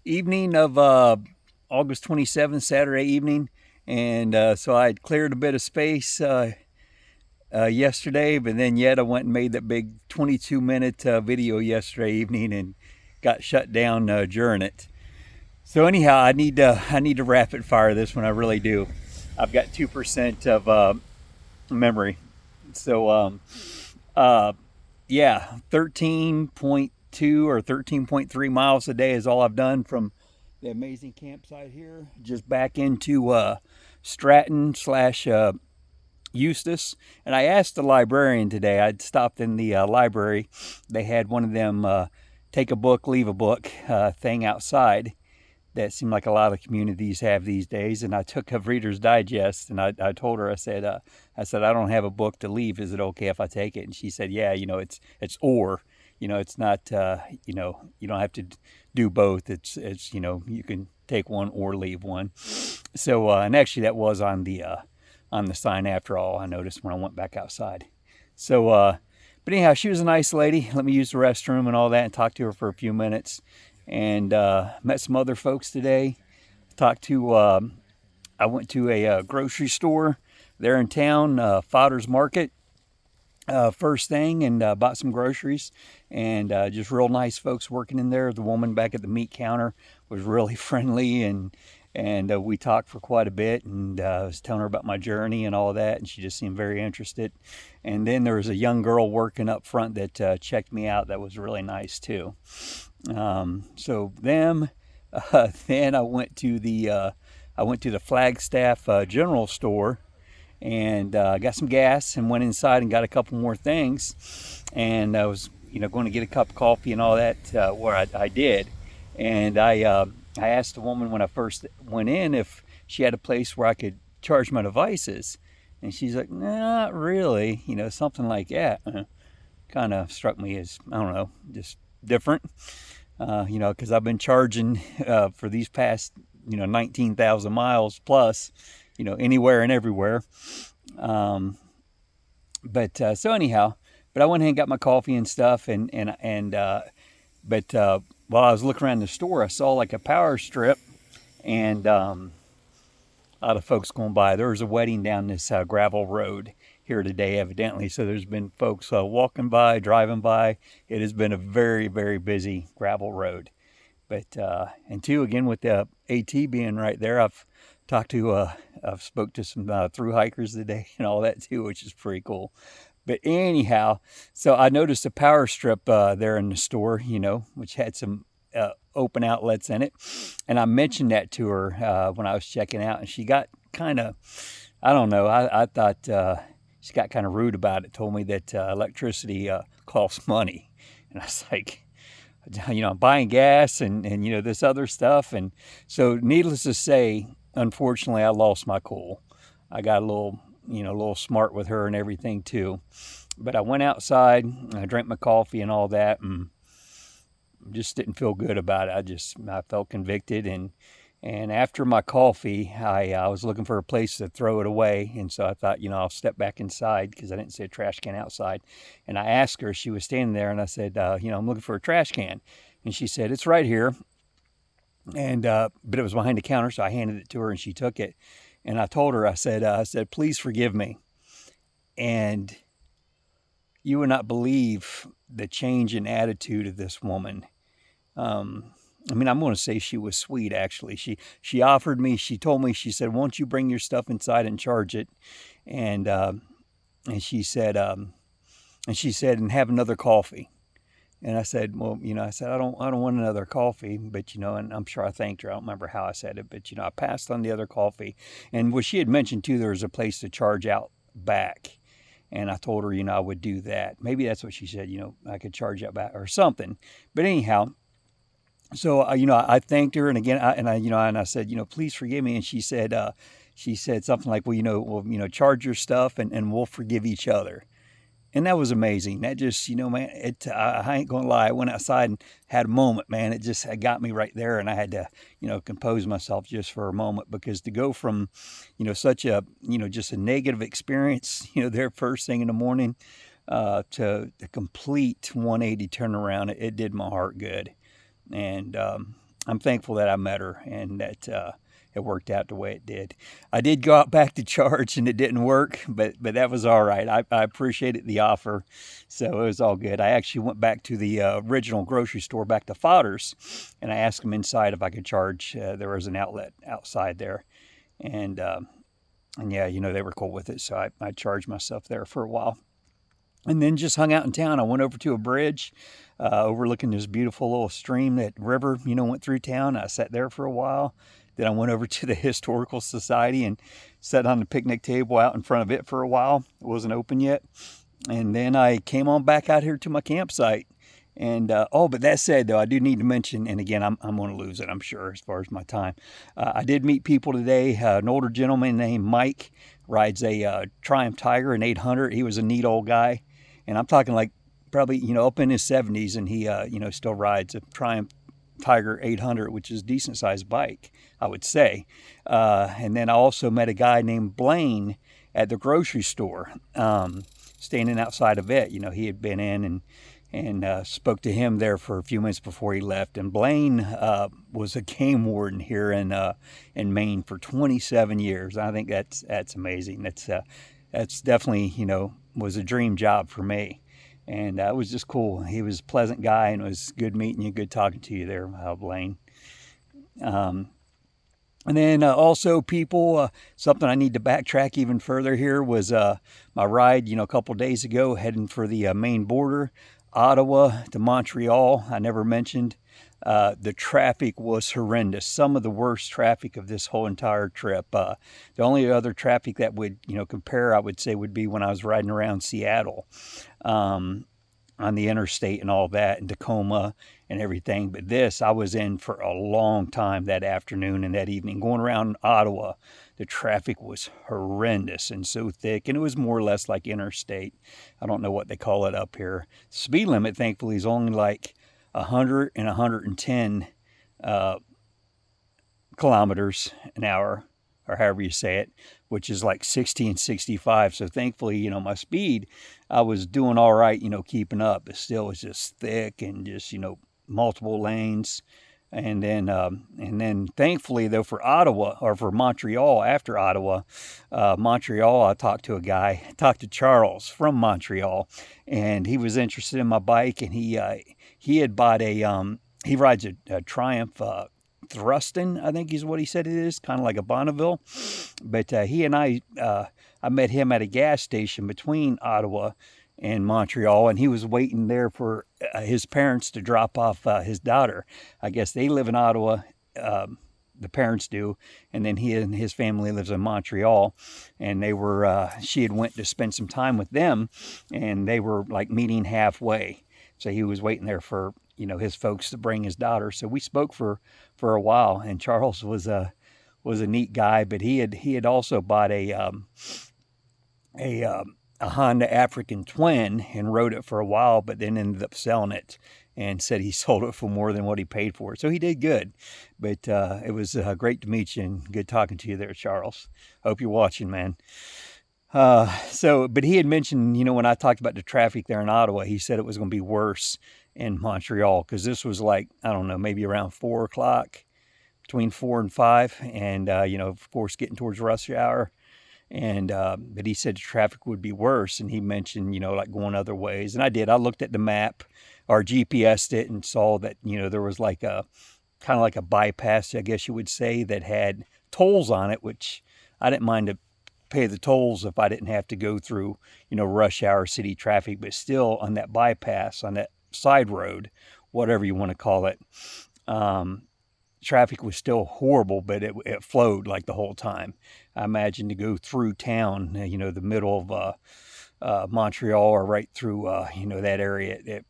evening of August 27th, Saturday evening. And so I had cleared a bit of space yesterday, but then yet I went and made that big 22-minute video yesterday evening and got shut down during it. So anyhow, I need to rapid fire this one. I really do. I've got 2% of memory. So uh, yeah, 13.2 or 13.3 miles a day is all I've done from the amazing campsite here, just back into Stratton slash Eustis. And I asked the librarian today, I'd stopped in the library. They had one of them take a book, leave a book thing outside that seemed like a lot of communities have these days. And I took a Reader's Digest, and I told her, I said, I don't have a book to leave. Is it okay if I take it? And she said, yeah, it's or, it's not, you don't have to do both. It's, you can take one or leave one. So, and actually that was on the sign after all, I noticed when I went back outside. So, but anyhow, she was a nice lady. Let me use the restroom and all that and talk to her for a few minutes. And met some other folks today. Talked to, I went to a grocery store there in town, Fodder's Market, first thing, and bought some groceries. And just real nice folks working in there. The woman back at the meat counter was really friendly, and we talked for quite a bit, and I was telling her about my journey and all that, and she just seemed very interested. And then there was a young girl working up front that checked me out that was really nice too. So them, then I went to the Flagstaff General Store and got some gas and went inside and got a couple more things. And I was going to get a cup of coffee and all that where I did. And I asked the woman when I first went in if she had a place where I could charge my devices. And she's like, nah, not really, something like that. Kind of struck me as, I don't know, just different. Because I've been charging for these past, 19,000 miles plus, anywhere and everywhere. But so anyhow, but I went ahead and got my coffee and stuff, but while I was looking around the store, I saw like a power strip, and a lot of folks going by. There was a wedding down this gravel road here today, evidently. So there's been folks walking by, driving by. It has been a very, very busy gravel road. But and two, again, with the AT being right there, I've spoke to some through hikers today and all that too, which is pretty cool. But anyhow, so I noticed a power strip there in the store, which had some open outlets in it. And I mentioned that to her when I was checking out, and she got kind of, I don't know, I thought she got kind of rude about it, told me that electricity costs money. And I was like, I'm buying gas and this other stuff. And so needless to say, unfortunately, I lost my cool. I got a little smart with her and everything too. But I went outside, I drank my coffee and all that, and just didn't feel good about it. I felt convicted, and after my coffee, I was looking for a place to throw it away, and so I thought, I'll step back inside because I didn't see a trash can outside. And I asked her, she was standing there, and I said, I'm looking for a trash can, and she said, it's right here. And but it was behind the counter, so I handed it to her, and she took it. And I told her, I said, please forgive me. And you would not believe the change in attitude of this woman. I'm going to say she was sweet, actually. She offered me, she told me, she said, won't you bring your stuff inside and charge it? And, and she said, and have another coffee. And I said, well, I don't want another coffee, but, and I'm sure I thanked her. I don't remember how I said it, but, I passed on the other coffee. And what she had mentioned too, there was a place to charge out back. And I told her, I would do that. Maybe that's what she said, I could charge out back or something. But anyhow, so, I thanked her. And again, I said, please forgive me. And she said something like, well, charge your stuff and we'll forgive each other. And that was amazing. That just, man, I ain't going to lie. I went outside and had a moment, man. It got me right there. And I had to, compose myself just for a moment, because to go from, such a, just a negative experience, there first thing in the morning, to the complete 180 turnaround, it did my heart good. And I'm thankful that I met her and that it worked out the way it did. I did go out back to charge and it didn't work, but that was all right. I appreciated the offer, so it was all good. I actually went back to the original grocery store, back to Fodder's, and I asked them inside if I could charge. There was an outlet outside there, and yeah, they were cool with it, so I charged myself there for a while. And then just hung out in town. I went over to a bridge overlooking this beautiful little stream, that river, went through town. I sat there for a while. Then I went over to the Historical Society and sat on the picnic table out in front of it for a while. It wasn't open yet. And then I came on back out here to my campsite. And, but that said, though, I do need to mention, and again, I'm going to lose it, I'm sure, as far as my time. I did meet people today. An older gentleman named Mike rides a Triumph Tiger, an 800. He was a neat old guy. And I'm talking like probably, up in his 70s, and he, still rides a Triumph Tiger 800, which is a decent-sized bike, I would say. And then I also met a guy named Blaine at the grocery store, standing outside of it. He had been in and spoke to him there for a few minutes before he left. And Blaine was a game warden here in Maine for 27 years. I think that's amazing. That's definitely, was a dream job for me. And it was just cool. He was a pleasant guy, and it was good meeting you, good talking to you there, Blaine. And then also people, something I need to backtrack even further here was my ride, a couple days ago, heading for the Maine border, Ottawa to Montreal. I never mentioned the traffic was horrendous. Some of the worst traffic of this whole entire trip. The only other traffic that would, compare, I would say, would be when I was riding around Seattle on the interstate and all that, and Tacoma and everything. But this, I was in for a long time that afternoon and that evening. Going around Ottawa, the traffic was horrendous and so thick, and it was more or less like interstate. I don't know what they call it up here. Speed limit, thankfully, is only like 100 and 110 kilometers an hour, or however you say it, which is like 60 and 65. So thankfully, my speed, I was doing all right, keeping up, but still was just thick and just, multiple lanes. And then thankfully, though, for Ottawa, or for Montreal, after Ottawa, Montreal, I talked to Charles from Montreal, and he was interested in my bike, and he had bought he rides a Triumph Thruston, I think is what he said it is, kind of like a Bonneville. But he and I met him at a gas station between Ottawa and Montreal, and he was waiting there for his parents to drop off his daughter. I guess they live in Ottawa, the parents do, and then he and his family lives in Montreal, and they were she had went to spend some time with them, and they were like meeting halfway. So he was waiting there for his folks to bring his daughter. So we spoke for a while, and Charles was a neat guy, but he had also bought a Honda African Twin and rode it for a while, but then ended up selling it and said he sold it for more than what he paid for it. So he did good. But it was great to meet you and good talking to you there, Charles. Hope you're watching, man. But he had mentioned, when I talked about the traffic there in Ottawa, he said it was going to be worse in Montreal, because this was like, I don't know, maybe around 4 o'clock, between 4 and 5. And, of course, getting towards rush hour. And but he said the traffic would be worse, and he mentioned like going other ways, and I did. I looked at the map, or GPS'd it, and saw that there was like a kind of like a bypass, I guess you would say, that had tolls on it, which I didn't mind to pay the tolls if I didn't have to go through rush hour city traffic. But still, on that bypass, on that side road, whatever you want to call it, traffic was still horrible, but it flowed like the whole time. I imagine to go through town, the middle of Montreal, or right through, that area.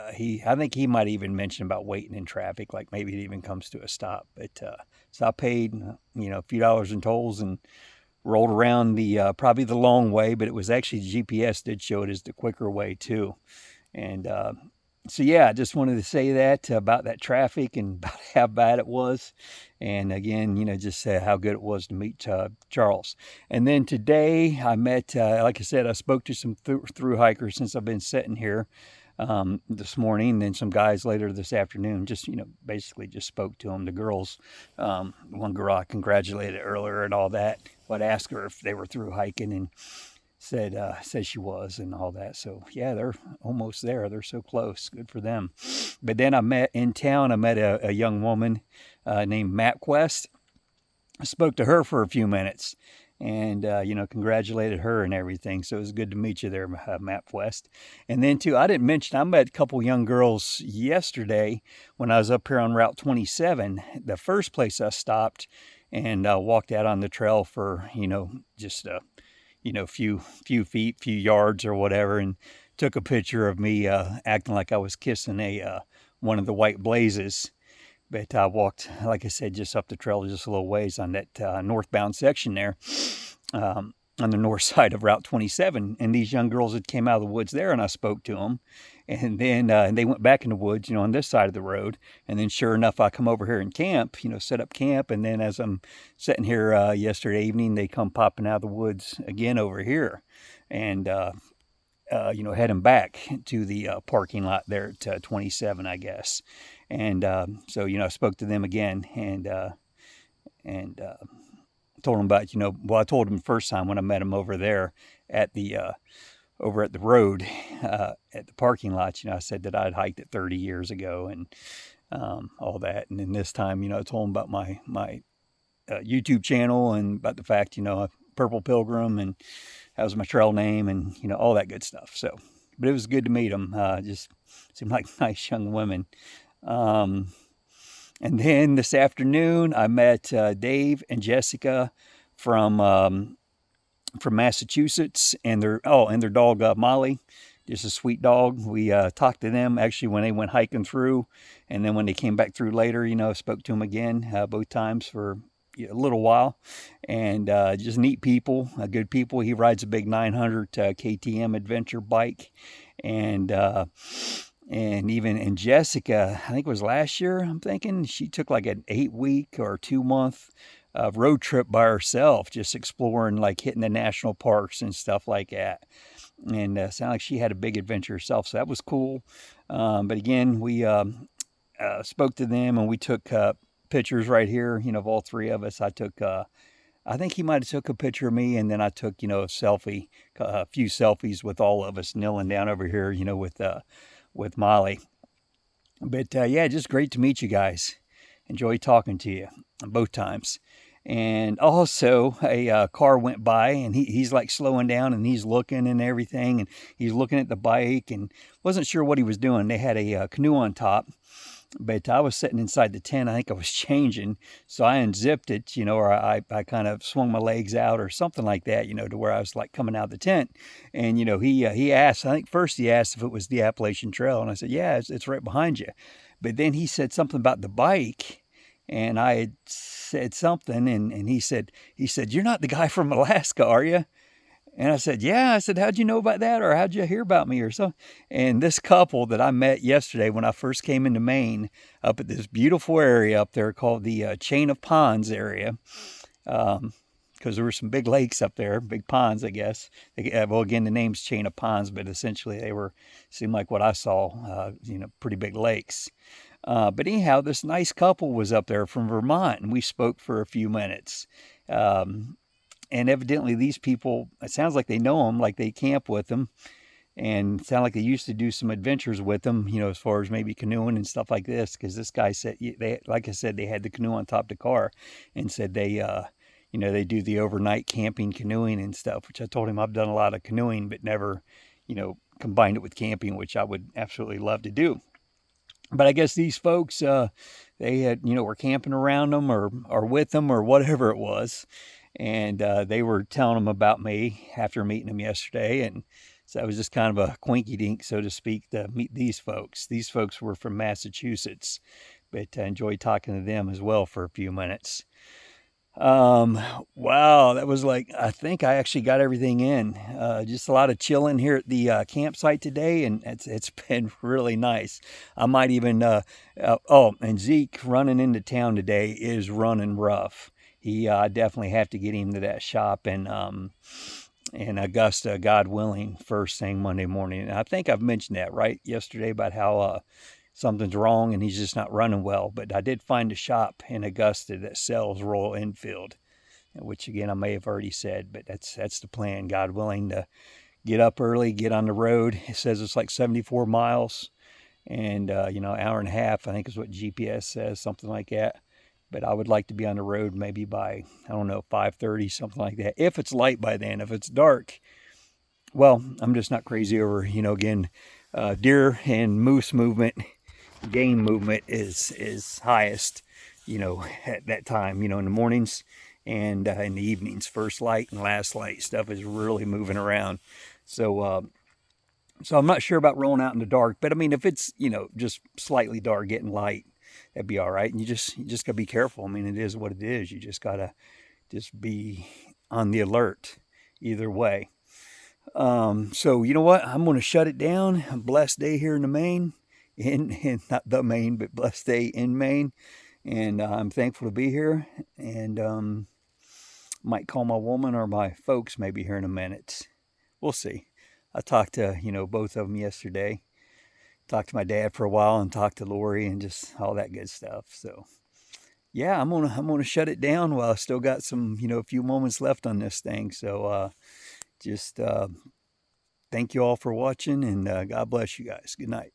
I think he might even mention about waiting in traffic, like maybe it even comes to a stop. But so I paid, a few dollars in tolls and rolled around the probably the long way, but it was actually GPS did show it as the quicker way too. And so yeah, I just wanted to say that about that traffic and about how bad it was. And again, just how good it was to meet Charles. And then today I met, like I said, I spoke to some through hikers since I've been sitting here. this morning. Then some guys later this afternoon just, basically just spoke to them. The girls, one girl I congratulated earlier and all that. But I asked her if they were through hiking, and said she was and all that. So yeah, they're almost there. They're so close. Good for them. But then I met a young woman named MapQuest. I spoke to her for a few minutes, and congratulated her and everything. So it was good to meet you there, MapQuest. And then too, I didn't mention, I met a couple young girls yesterday when I was up here on Route 27. The first place I stopped and walked out on the trail for just few feet, few yards or whatever, and took a picture of me acting like I was kissing one of the white blazes. But I walked, like I said, just up the trail just a little ways on that northbound section there, on the north side of Route 27. And these young girls had came out of the woods there, and I spoke to them. And then they went back in the woods, on this side of the road. And then sure enough, I come over here and camp, set up camp. And then as I'm sitting here yesterday evening, they come popping out of the woods again over here. And heading back to the parking lot there at 27, I guess. And so, I spoke to them again and told them about, I told them the first time when I met them over there at the road, at the parking lot, I said that I'd hiked it 30 years ago and all that. And then this time, I told them about my YouTube channel and about the fact, Purple Pilgrim, and that was my trail name, and all that good stuff. So, but it was good to meet them. Just seemed like nice young women. And then this afternoon, I met Dave and Jessica from Massachusetts, and their dog Molly, just a sweet dog. We talked to them actually when they went hiking through, and then when they came back through later, spoke to them again both times for a little while, and just neat people, good people. He rides a big 900 KTM adventure bike, and Jessica, I think it was last year, I'm thinking, she took like an 8-week or 2-month road trip by herself, just exploring, like hitting the national parks and stuff like that. And sounded like she had a big adventure herself, so that was cool. But again, we spoke to them, and we took pictures right here, of all three of us. I took, I think he might have took a picture of me, and then I took, a few selfies with all of us kneeling down over here, with Molly. But yeah, just great to meet you guys. Enjoy talking to you both times. And also a car went by, and he's like slowing down, and he's looking and everything, and he's looking at the bike and wasn't sure what he was doing. They had a canoe on top. But I was sitting inside the tent. I think I was changing. So I unzipped it, or I kind of swung my legs out or something like that, to where I was like coming out of the tent. And, he asked, I think first he asked if it was the Appalachian Trail. And I said, yeah, it's right behind you. But then he said something about the bike. And I had said something, and he said, you're not the guy from Alaska, are you? And I said, yeah. I said, how'd you know about that? Or how'd you hear about me or something? And this couple that I met yesterday when I first came into Maine, up at this beautiful area up there called the Chain of Ponds area, because there were some big lakes up there, big ponds, I guess. Well, again, the name's Chain of Ponds, but essentially they seemed like what I saw, pretty big lakes. But anyhow, this nice couple was up there from Vermont, and we spoke for a few minutes. And evidently these people, it sounds like they know them, like they camp with them, and sound like they used to do some adventures with them, as far as maybe canoeing and stuff like this. Because this guy said, like I said, they had the canoe on top of the car, and said they do the overnight camping, canoeing and stuff. Which I told him I've done a lot of canoeing, but never, combined it with camping, which I would absolutely love to do. But I guess these folks, they had, were camping around them or with them or whatever it was. And they were telling them about me after meeting them yesterday. And so it was just kind of a quinky dink, so to speak, to meet these folks. These folks were from Massachusetts, but I enjoyed talking to them as well for a few minutes. Wow, that was like, I think I actually got everything in. Just a lot of chilling here at the campsite today, and it's been really nice. I might even, and Zeke running into town today is running rough. I definitely have to get him to that shop and in Augusta, God willing, first thing Monday morning. And I think I've mentioned that right yesterday about how something's wrong and he's just not running well. But I did find a shop in Augusta that sells Royal Enfield, which again I may have already said, but that's the plan. God willing, to get up early, get on the road. It says it's like 74 miles, and hour and a half I think is what GPS says, something like that. But I would like to be on the road maybe by, I don't know, 5:30, something like that. If it's light by then. If it's dark, well, I'm just not crazy over, again, deer and moose movement, game movement is highest, at that time, in the mornings and in the evenings. First light and last light stuff is really moving around. So I'm not sure about rolling out in the dark, but I mean, if it's, just slightly dark, getting light, that'd be all right. And you just gotta be careful. I mean, it is what it is. You just gotta just be on the alert either way. So you know what? I'm gonna shut it down. A blessed day here in the Maine, in not the Maine, but blessed day in Maine, and I'm thankful to be here. And might call my woman or my folks maybe here in a minute. We'll see. I talked to both of them yesterday. Talked to my dad for a while and talked to Lori and just all that good stuff. So yeah, I'm gonna shut it down while I still got some a few moments left on this thing. So just thank you all for watching, and God bless you guys. Good night.